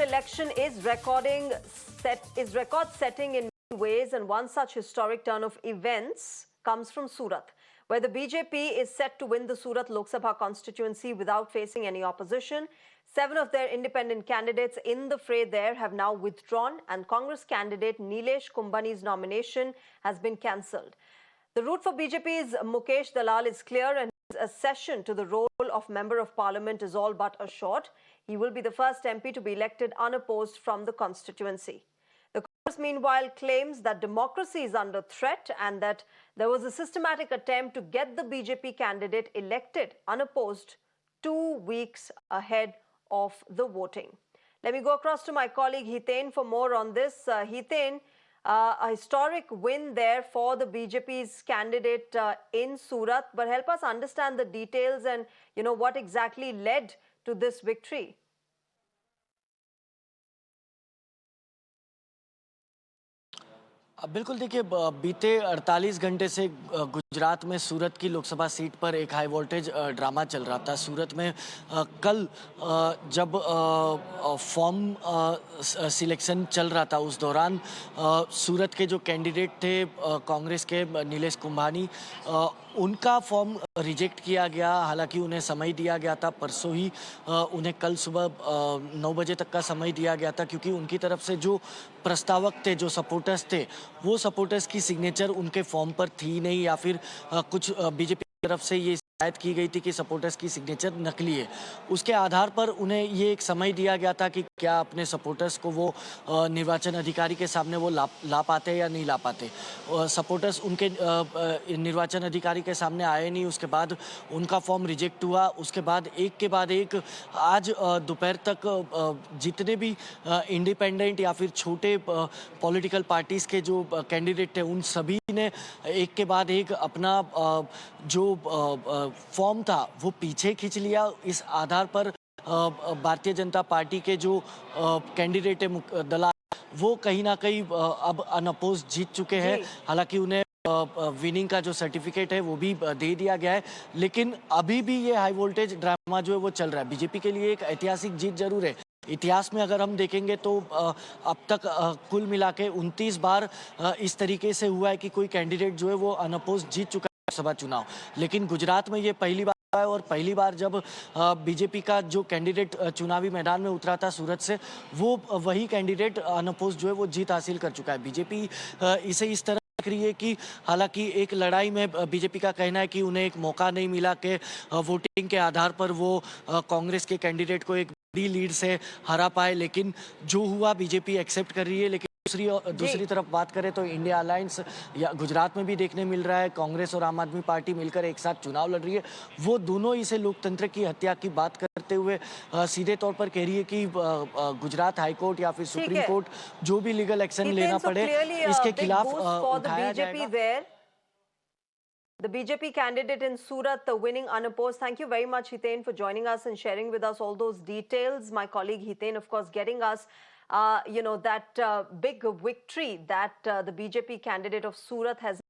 election is record-setting in many ways, and one such historic turn of events comes from Surat, where the BJP is set to win the Surat Lok Sabha constituency without facing any opposition. 7 of their independent candidates in the fray there have now withdrawn, and Congress candidate Nilesh Kumbhani's nomination has been cancelled. The route for BJP's Mukesh Dalal is clear, and his accession to the role of Member of Parliament is all but assured. He will be the first MP to be elected unopposed from the constituency. The Congress, meanwhile, claims that democracy is under threat and that there was a systematic attempt to get the BJP candidate elected unopposed 2 weeks ahead of the voting. Let me go across to my colleague Hiten for more on this. Hiten, a historic win there for the BJP's candidate in Surat, but help us understand the details and what exactly led to this victory. बिल्कुल देखिए, बीते 48 घंटे से गुजरात में सूरत की Lok Sabha seat पर एक high voltage drama चल रहा था। सूरत में कल जब फॉर्म सिलेक्शन चल रहा था, उस दौरान सूरत के जो कैंडिडेट थे कांग्रेस के नीलेश कुंभानी, उनका फॉर्म रिजेक्ट किया गया। हालांकि उन्हें समय दिया गया था, परसों ही उन्हें कल सुबह 9 बजे तक का समय दिया गया था, क्योंकि उनकी तरफ से जो प्रस्तावक थे, जो सपोर्टर्स थे, वो सपोर्टर्स की सिग्नेचर उनके फॉर्म पर थी नहीं, या फिर कुछ बीजेपी की तरफ से ये शिकायत की गई थी कि सपोर्टर्स की सिग्नेचर नकली है। उसके आधार पर उन्हें ये एक समय दिया गया था कि क्या अपने सपोर्टर्स को वो निर्वाचन अधिकारी के सामने वो ला पाते या नहीं ला पाते। सपोर्टर्स उनके निर्वाचन अधिकारी के सामने आए नहीं। उसके बाद उनका फॉर्म रिजेक्ट हुआ। उसके बाद एक के बाद एक आज दोपहर तक जितने भी इंडिपेंडेंट या फिर छोटे पॉलिटिकल पार्टीज़ के जो कैंडिडेट थे, उन सभी ने एक के बाद एक अपना जो फॉर्म था वो पीछे खींच लिया। इस आधार पर भारतीय जनता पार्टी के जो कैंडिडेट है दलाल, वो कहीं ना कहीं अब अनअपोज जीत चुके हैं। हालांकि उन्हें विनिंग का जो सर्टिफिकेट है वो भी दे दिया गया है, लेकिन अभी भी ये हाई वोल्टेज ड्रामा जो है वो चल रहा है। बीजेपी के लिए एक ऐतिहासिक जीत जरूर है। इतिहास में अगर हम देखेंगे तो अब तक कुल मिला के 29 बार इस तरीके से हुआ है कि कोई कैंडिडेट जो है वो अनअपोज जीत चुका है लोकसभा चुनाव, लेकिन गुजरात में ये पहली बार है। और पहली बार जब बीजेपी का जो कैंडिडेट चुनावी मैदान में उतरा था सूरत से, वो वही कैंडिडेट अनअपोज जो है वो जीत हासिल कर चुका है। बीजेपी इसे इस तरह देख रही है कि हालांकि एक लड़ाई में बीजेपी का कहना है कि उन्हें एक मौका नहीं मिला कि वोटिंग के आधार पर वो कांग्रेस के कैंडिडेट को एक बड़ी लीड से हरा पाए, लेकिन जो हुआ बीजेपी एक्सेप्ट कर रही है। लेकिन दूसरी तरफ बात करें तो इंडिया अलायंस या गुजरात में भी देखने मिल रहा है, कांग्रेस और आम आदमी पार्टी मिलकर एक साथ चुनाव लड़ रही है। वो दोनों इसे लोकतंत्र की हत्या की बात करते हुए सीधे तौर पर कह रही है कि गुजरात हाई कोर्ट या फिर सुप्रीम कोर्ट जो भी लीगल एक्शन लेना पड़े, इसके खिलाफ उठाया जाएगा। The BJP candidate in Surat winning unopposed. Thank you very much, Hiten, for joining us and sharing with us all those details. My colleague Hiten, of course, getting us, that big victory that the BJP candidate of Surat has